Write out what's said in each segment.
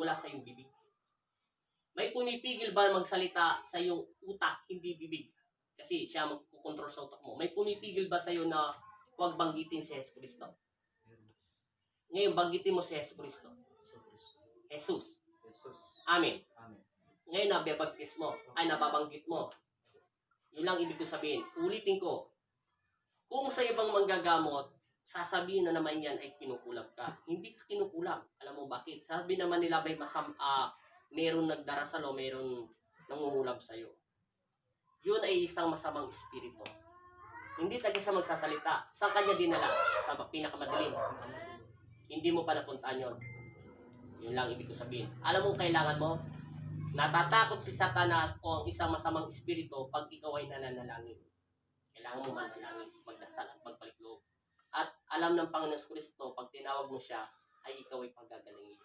mula sa iyong bibig. May pumipigil ba magsalita sa iyong utak, hindi bibig? Kasi siya magkukontrol sa utak mo. May pumipigil ba sa iyo na huwag banggitin si Yesu Cristo? Ngayon, banggitin mo si Yesu Cristo. Jesus. Amen. Ngayon, nababagkis mo, ay nababanggit mo. Yun lang ibig ko sabihin. Ulitin ko. Kung sa ibang manggagamot, sasabihin na naman yan ay kinukulam ka. Hindi ka kinukulam. Alam mo bakit? Sabi naman nila may meron nagdarasal o meron nangungulam sa'yo. Yun ay isang masamang espiritu. Hindi tayo siya magsasalita. Saan kanya dinala? Sa pinakamadilim. Hindi mo pa napuntaan yun. Yun lang ibig ko sabihin. Alam mo kailangan mo? Natatakot si Satanas o ang isang masamang espiritu pag ikaw ay nananalangin. Kailangan mo manalangin, magdasal at magbalik loob. At alam ng Panginoon Kristo, pag tinawag mo siya, ay ikaw ay pagagalingin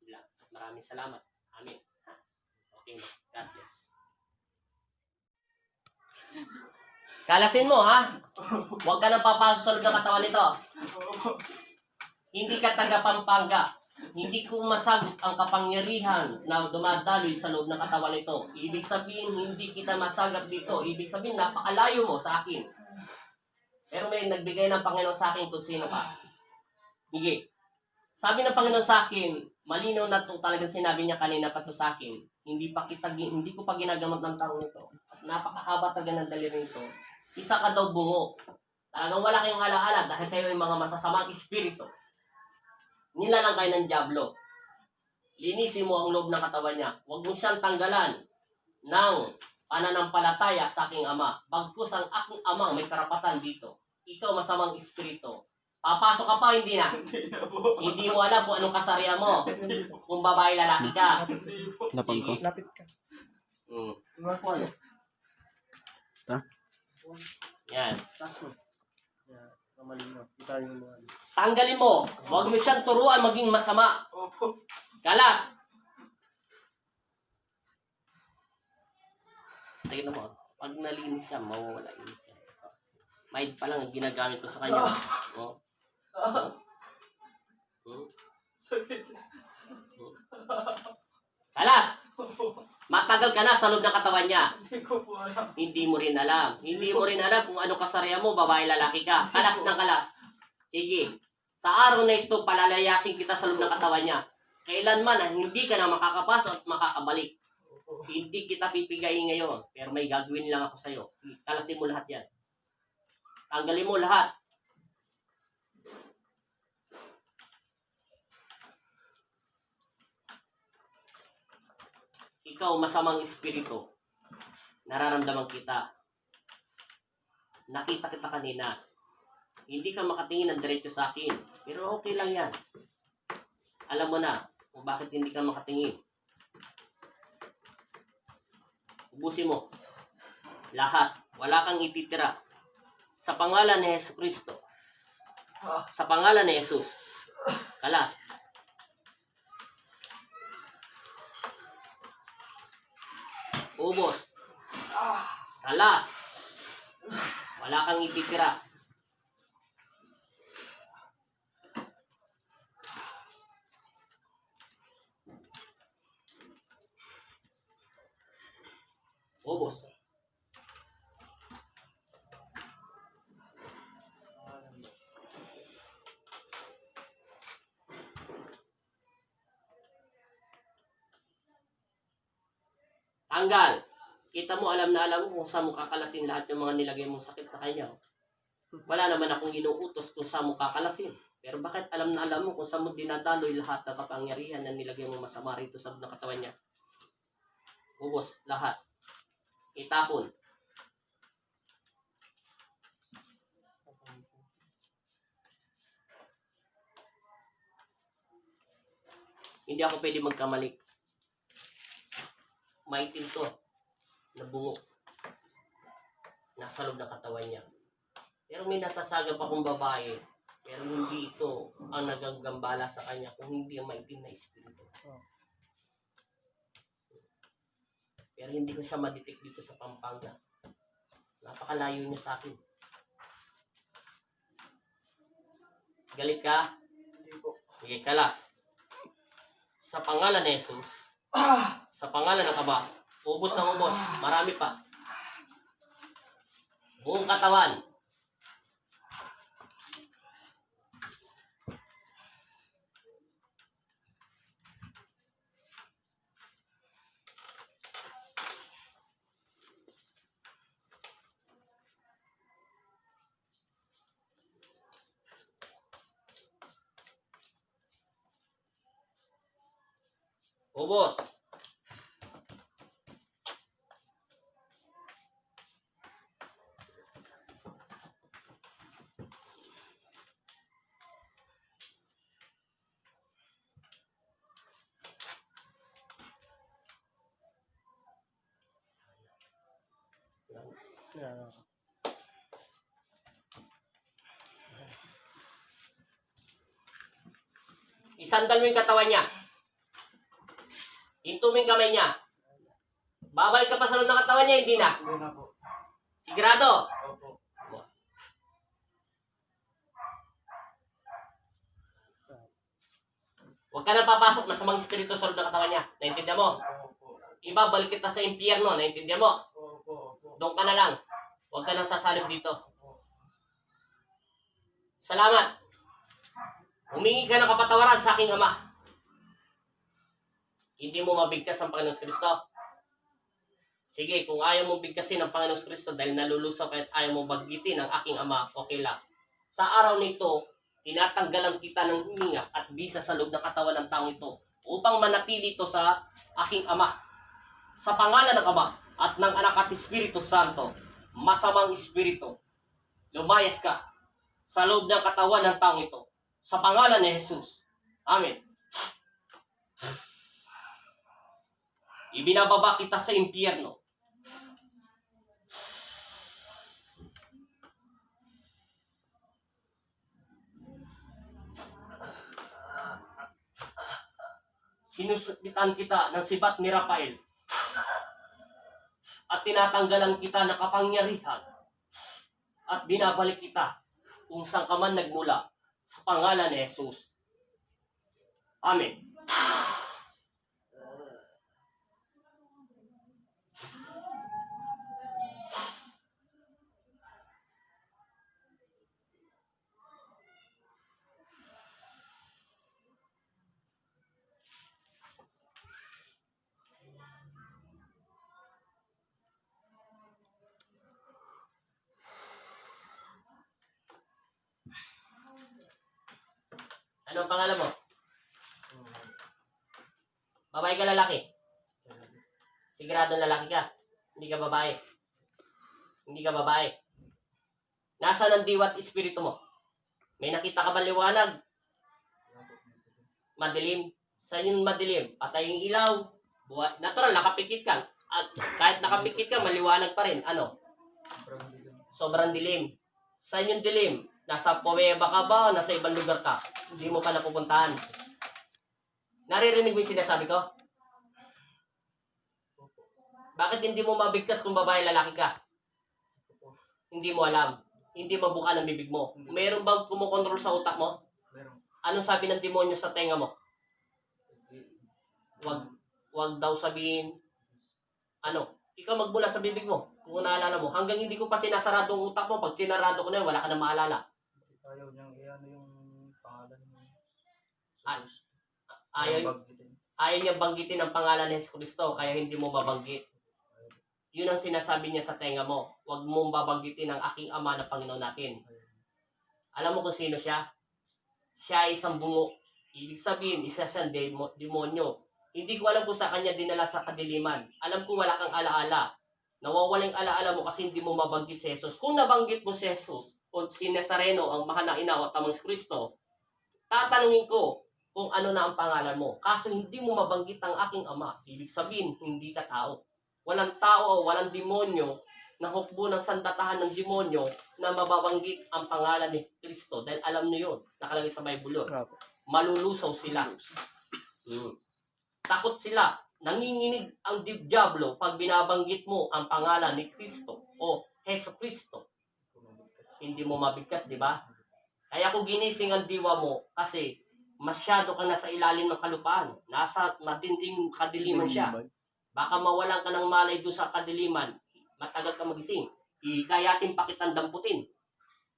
niya. Maraming salamat. Amen. Ha? Okay, God bless. Kalasin mo, ha? Huwag ka nang papasok sa loob ng katawan nito. Hindi ka taga Pampanga. Hindi ko masagot ang kapangyarihan na dumadaloy sa loob ng katawan nito. Ibig sabihin, hindi kita masagap dito. Ibig sabihin, napakalayo mo sa akin. Pero may nagbigay ng Panginoon sa akin kung sino ka. Sige. Sabi ng Panginoon sa akin, malinaw na ito talagang sinabi niya kanina pa ito sa akin. Hindi ko pa ginagamot ng taong nito. At napakahaba talaga ng daliri nito. Isa ka daw bungo. Talagang wala kayong alaala dahil kayo ay mga masasamang espiritu. Nilalang kayo ng dyablo. Linisin mo ang loob ng katawan niya. Huwag mo siyang tanggalan ng pananampalataya sa aking ama. Bagkus ang aking ama may karapatan dito. Ikaw masamang espiritu. Papasok ka pa, hindi na. Hindi mo alam kung anong kasarian mo. Kung babae, lalaki ka. Lapang ko. Lapit ka. Ta? Yan. Tas mo. Yan. Mamalino. Kita yung mga. Tanggalin mo. Huwag mo siyang turuan maging masama. Kalas. Tingnan mo. Pag nalinis siya, mawawala yun. Maid pa lang ang ginagamit ko sa kanya. Oh. Kalas! Matagal ka na sa loob ng katawan niya. Hindi mo rin alam. Hindi mo rin alam kung ano kasarian mo, babae, lalaki ka. Kalas ng kalas. Sige. Sa araw na ito, palalayasin kita sa loob ng katawan niya. Kailanman hindi ka na makakapasok at makakabalik. Hindi kita pipigayin ngayon. Pero may gagawin lang ako sa'yo. Kalasin mo lahat yan. Tanggalin mo lahat. Ikaw, masamang espiritu. Nararamdaman kita. Nakita kita kanina. Hindi ka makatingin ng diretso sa akin. Pero okay lang yan. Alam mo na kung bakit hindi ka makatingin. Ubusin mo. Lahat. Wala kang ititira. Sa pangalan ni Yesu Kristo. Sa pangalan ni Jesus. Kalas. Ubos. Kalas. Wala kang ititira. Ubos. Tanggal. Kita mo, alam na alam mo kung saan mo kakalasin lahat ng mga nilagay mong sakit sa kanya. Wala naman akong inuutos kung saan mo kakalasin. Pero bakit alam na alam mo kung saan mo dinadaloy lahat ng kapangyarihan na nilagay mong masama rito sa katawan niya? Ubos, lahat. Itapon. Hindi ako pwede magkamali. Maitim to. Nabungo. Nasa loob ng katawan niya. Pero may nasasagap akong babae. Pero hindi ito ang nagagambala sa kanya kung hindi ang maitim na espiritu. Pero hindi ko siya madetect dito sa Pampanga. Napakalayo niya sa akin. Galit ka? Hindi po. Sige, kalas. Sa pangalan ni Jesus. Sa pangalan ng Ama. Ubos ng ubos. Marami pa. Buong katawan. Ubos. Yan. Isandal mo yung katawan niya. Hinto mo yung kamay niya. Babalik ka pa sa loob ng katawan niya, hindi na. Hindi na po. Sigurado. Opo. Huwag ka na papasok na sa mga espiritu sa loob ng katawan niya. Naintindihan mo? Opo. Ibabalik kita sa impyerno. Naintindihan mo? Opo. Opo. Doon ka na lang. Huwag ka nang sasalib dito. Salamat. Humingi ka ng kapatawaran sa aking Ama. Hindi mo mabigkas ang Panginoon Kristo. Sige, kung ayaw mong bigkasin ang Panginoon Kristo dahil nalulusaw kahit ayaw mong baggitin ang aking Ama, okay lang. Sa araw nito, tinatanggalan kita ng hininga at bisa sa loob ng katawan ng taong ito upang manatili ito sa aking Ama. Sa pangalan ng Ama at ng Anak at Espiritu Santo, masamang espiritu, lumayas ka sa loob ng katawan ng taong ito. Sa pangalan ni Jesus. Amen. Ibinababa kita sa impyerno. Sinusubitan kita ng sibat ni Rafael. At tinatanggalan kita ng kapangyarihan. At binabalik kita kung saan ka man nagmula sa pangalan ni Jesus. Amen. Anong pangalan mo? Babae ka, lalaki? Siguradong lalaki ka. Hindi ka babae. Hindi ka babae. Nasaan ang diwat espiritu mo? May nakita ka ba liwanag? Madilim? Saan yung madilim? Patay yung ilaw? Buhat. Natural, nakapikit ka. At kahit nakapikit ka, maliwanag pa rin. Ano? Sobrang dilim. Saan yung dilim? Nasa Puweba ka ba? Nasa ibang lugar ka? Hindi mo pa napupuntahan. Naririnig mo yung sinasabi ko? Bakit hindi mo mabigkas kung babae lalaki ka? Hindi mo alam. Hindi mabuka ng bibig mo. Meron bang kumukontrol sa utak mo? Meron. Anong sabi ng demonyo sa tenga mo? Wag daw sabihin. Ano? Ikaw magbula sa bibig mo. Kung naalala mo. Hanggang hindi ko pa sinasarado ang utak mo. Pag sinarado ko na yun, wala ka na maalala. Ayaw niyang iano yung pangalan mo. Ayaw niya banggitin ang pangalan ni Jesus Kristo. Kaya hindi mo babanggit. Yun ang sinasabi niya sa tenga mo. Huwag mong babanggitin ang aking Ama na Panginoon natin. Alam mo kung sino siya? Siya ay isang bungo. Ibig sabihin, isa siyang demonyo. Hindi ko alam kung sa kanya dinala sa kadiliman. Alam ko wala kang alaala. Nawawala yung alaala mo kasi hindi mo mabanggit si Jesus. Kung nabanggit mo si Jesus, o si Nazareno, ang mahal na ina o tamang Kristo, tatanungin ko kung ano na ang pangalan mo. Kaso hindi mo mabanggit ang aking Ama. Ibig sabihin, hindi ka tao. Walang tao o walang demonyo na hukbo ng sandatahan ng demonyo na mababanggit ang pangalan ni Kristo. Dahil alam niyo yun. Nakalagay sa Bible yun. Malulusaw sila. Takot sila. Nanginginig ang diablo pag binabanggit mo ang pangalan ni Kristo o Heso Kristo. Hindi mo mabigkas, di ba? Kaya kung ginising ang diwa mo, kasi masyado ka nasa ilalim ng kalupaan. Nasa matinding kadiliman siya. Baka mawalan ka ng malay doon sa kadiliman. Matagal ka magising. Ikayatin pa kitang damputin.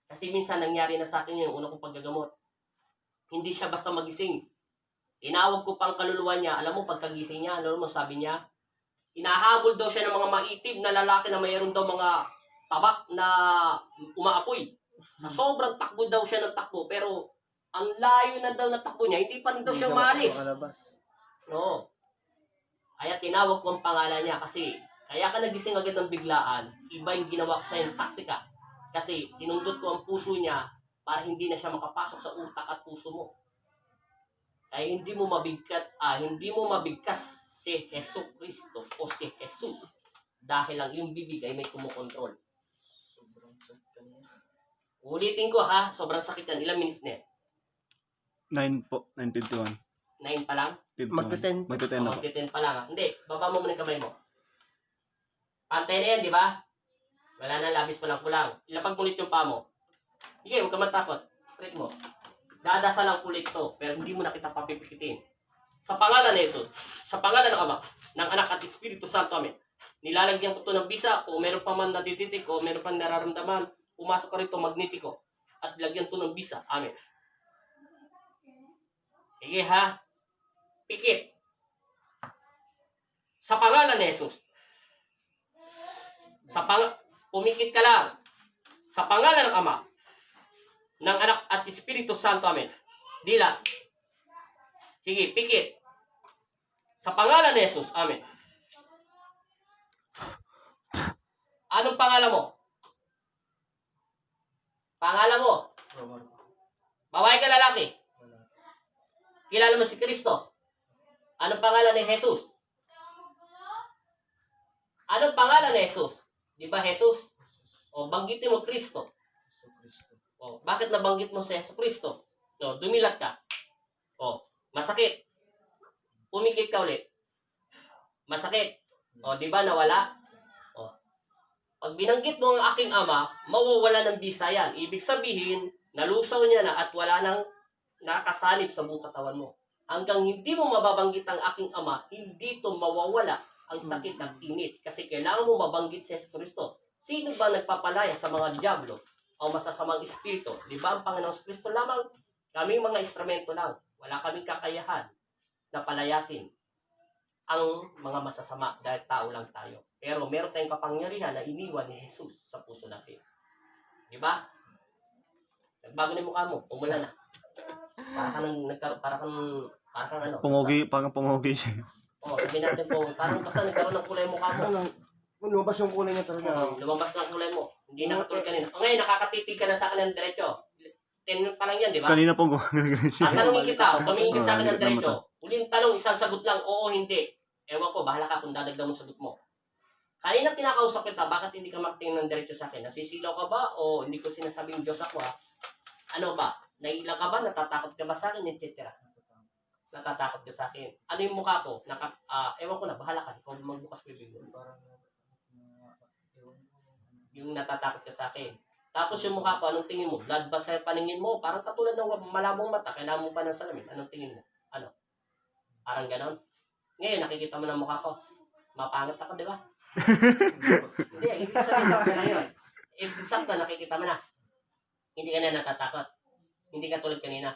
Kasi minsan nangyari na sa akin yung una kong paggagamot. Hindi siya basta magising. Inawag ko pang kaluluwa niya. Alam mo, pagkagising niya, ano mo sabi niya? Hinahabol daw siya ng mga maitib na lalaki na mayroon daw mga tabak na umaapoy. Sa sobrang takbo daw siya ng takbo. Pero ang layo na daw na takbo niya, hindi pa rin daw siya maalis. No. Kaya tinawag ko ang pangalan niya kasi kaya ka nagising agad ng biglaan, iba yung ginawa ko sa'yo ng taktika. Kasi sinundot ko ang puso niya para hindi na siya makapasok sa utak at puso mo. Kaya hindi mo mabigkas si Hesus Kristo o si Jesus dahil ang iyong bibig ay may kumukontrol. Ulitin ko ha, sobrang sakit yan. Ilang minutes na yan? 9 po, 9:51. 9 pa lang? 51. Magte-10. Magte-10 na po. Magte-10 pa lang ha. Hindi, baba mo muna yung kamay mo. Pantay na yan, di ba? Wala na, labis pa lang kulang. Ilapag mo ulit yung paa mo. Sige, huwag ka matakot. Straight mo. Dadasa lang ulit to, pero hindi mo na kita papipikitin. Sa pangalan ni Jesus, sa pangalan ng Ama, ng Anak at Espiritu Santo, amen. Nilalagyan ko to ng bisa, kung meron pa man nadiditik o meron pa nararamdaman, pumasok ka rito, magnetiko. At lagyan to ng bisa, amen. Sige ha, pikit. Sa pangalan ni Jesus, pumikit ka lang. Sa pangalan ng Ama, ng Anak at Espiritu Santo, amen. Dila. Sige, pikit. Sa pangalan ni Jesus, amen. Anong pangalan mo? Pangalan mo? Babae ka lalaki? Kilala mo si Kristo? Anong pangalan ni Jesus? Anong pangalan ni Jesus? Di ba Jesus? O, banggitin mo Kristo. O, bakit nabanggit mo si Jesus Kristo? No, dumilat ka. O, masakit. Pumikit ka ulit. Masakit. O, di ba nawala? O, pag binanggit mo ang aking Ama, mawawala ng bisa yan. Ibig sabihin, nalusaw niya na at wala nang nakasanib sa buong katawan mo. Hanggang hindi mo mababanggit ang aking Ama, hindi to mawawala ang sakit at init. Kasi kailangan mo mabanggit si Jesus Kristo. Sino ba nagpapalaya sa mga diablo o masasamang espiritu? Di ba ang Panginoong Kristo lamang? Kaming mga instrumento lang. Wala kaming kakayahan na palayasin ang mga masasama dahil tao lang tayo. Pero meron tayong kapangyarihan na iniwan ni Jesus sa puso natin. Di ba? Nagbago na yung mukha mo. Umula na. Para kang ano. Pumugi, parang pumugi siya. Sabihin natin po, parang basta nagkaroon ng kulay mukha mo. Lumabas yung kulay niya talaga. Lumabas na ang kulay mo. Hindi nakatulad kanina. Ngayon, nakakatitig ka na sa akin ng diretso. 10 pa lang yan, di ba? Kanina po gumagano siya. Tatanungin kita, tumingin ka sa akin ng likod ng diretso. Uling tanong, isang sagot lang, oo, hindi. Ewan ko, bahala ka kung dadagdag mo sagot mo. Kanina pinakausap kita, bakit hindi ka makatingin ng diretso sa akin? Nasisilaw ka ba? O hindi ko sinasabing Diyos ako ha? Ano ba? Naiilang ka ba? Natatakot ka ba sa akin? Etc. Natatakot ka sa akin. Ano yung mukha ko? Ewan ko na, bahala ka. Ikaw magbukas bibig mo. Yung natatakot ka sa akin. Tapos yung mukha ko, anong tingin mo? Blood ba sa paningin mo? Parang katulad ng malabong mata, kailangan mo pa ng salamin. Anong tingin mo? Ano? Parang ganon. Ngayon, nakikita mo ng mukha ko. Mapangit ako, di ba? Hindi, ibig sabihin na yun. Ibig sabihin, nakikita mo na. Hindi ka na natatakot. Hindi ka tulad kanina.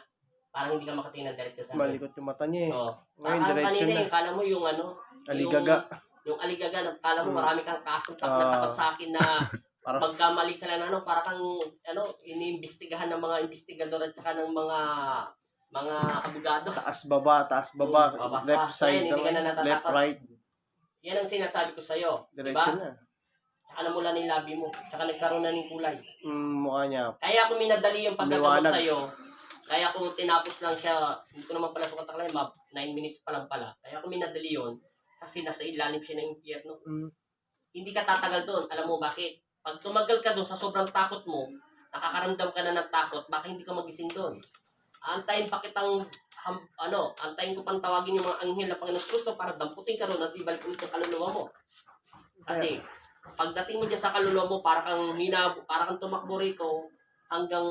Parang hindi ka makatingin ng diretso sa akin. Malikot yung mata niya eh. Oo. Ngayon, Parang diretso kanina na. yung kala mo yung ano. Aligaga. Yung aligaga. Kala mo marami kang kasuntak na takot sa akin na magkamali ka lang para kang iniimbestigahan ng mga investigador at saka ng mga abogado. Taas baba, basta. left side, Ngayon, hindi ka na natatakot. left right. Yan ang sinasabi ko sa'yo. Diretso Diba? na. Tsaka namula na yung labi mo. Tsaka nagkaroon na ng kulay. Mukha niya. Kaya ako minadali yung pagkagamot Liwanag. sa'yo. Kaya kung tinapos lang siya, hindi ko naman pala sukat ang 9 minutes pa lang pala. Kaya ako minadali yun kasi nasa ilalim siya ng impyerno. Hindi ka tatagal doon. Alam mo bakit? Pag tumagal ka doon sa sobrang takot mo, nakakaramdam ka na ng takot, baka hindi ka magising doon. Antayin pa kitang, antayin ko pang tawagin yung mga anghel na Panginoon Kristo para damputin ka doon at ibalik ulit yung kaluluwa mo. Kasi, pagdating mo dyan sa kaluluwa mo, para kang tumakbo rito hanggang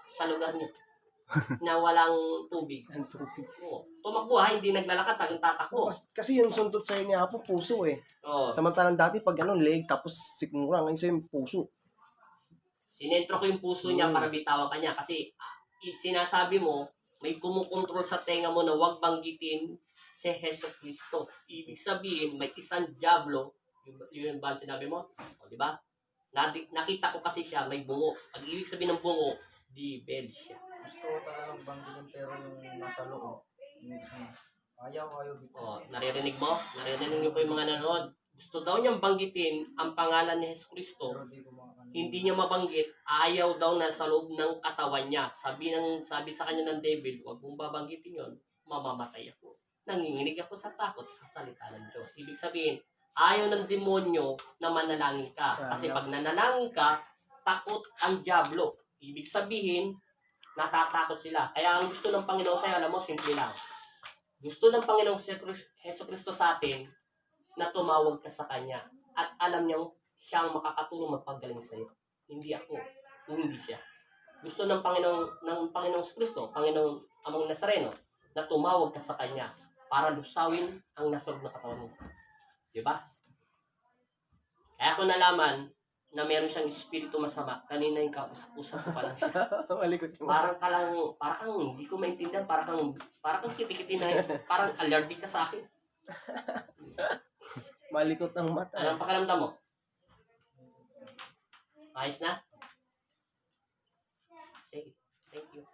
sa lugar niyo. na walang tubig. Ang tubig. Oo. Tumakbo ha, hindi naglalakad, tagang tatakbo. Kasi yung suntot sa'yo ni Apo, puso eh. Oo. Samantalang dati pag leg, tapos sikmura, ngayon sa'yo puso. Sinentro ko yung puso niya para bitawan ka niya kasi sinasabi mo, may kumukontrol sa tenga mo na huwag banggitin si Heso Kristo. Ibig sabihin, may isang diablo, yun ba ang sinabi mo? O, di ba? Nakita ko kasi siya, may bungo. Ang ibig sabihin ng bungo, devil siya. Gusto ko talagang banggitin pero yung nasa loob. Ayaw bigkas. O, naririnig mo? Naririnig niyo po yung mga nanonood? Gusto daw niyang banggitin ang pangalan ni Heso Kristo. Pero di ko makakano. Hindi niya mabanggit, ayaw daw na sa loob ng katawan niya. Sabi sa kanya ng devil, huwag mong babanggitin yon, mamamatay ako. Nanginginig ako sa takot sa salita ng Diyos. Ibig sabihin, ayaw ng demonyo na manalangin ka. Kasi pag nanalangin ka, takot ang diablo. Ibig sabihin, natatakot sila. Kaya ang gusto ng Panginoon sa'yo, alam mo, simple lang. Gusto ng Panginoong Heso Kristo sa atin na tumawag ka sa Kanya. At alam niyang siya ang makakatulong magpagaling sa iyo. Hindi ako, hindi siya. Gusto ng Panginoong Kristo, Panginoong Amang Nazareno, na tumawag ka sa Kanya para lusawin ang nasog na katawan mo. Di ba? Kaya ko nalaman na meron siyang espiritu masama. Kanina yung kausap ko pa lang siya. Malikot yung Parang kang hindi ko maintindihan, parang kang kitikiti na parang allergic ka sa akin. malikot ng mata. Anong pakiramdam mo? Ayos na? Sige. Thank you.